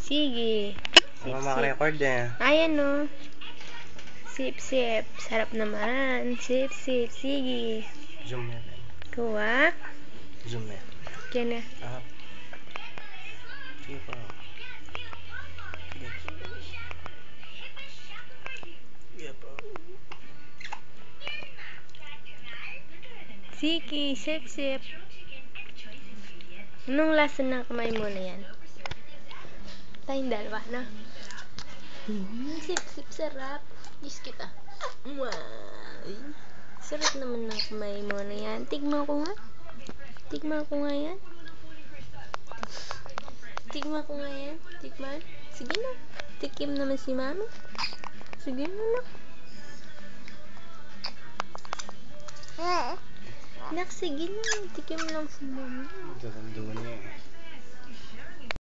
Sige. Sip, Ano sip. makarecord eh. Ayan o. Sip, sip. Sarap naman. Sip, sip. Sige. Zoom yan. Kuha. Zoom yan. Kaya na. Up. Sige pa. Sige. Sige pa. Sige. Sip, sip. Anong lasa ng kamay mo na yan? Tayong dalawa na. Sip, sip. Sarap. Kiss kita. Sarap naman ng kamay mo na yan. Tignan ko nga. Tignan ko nga yan. Tignan ko nga yan. Tignan. Sige na. Tikim naman si mama. Sige na. Nak, sige na. Tikim lang si mama. Ito ang dulo niya eh.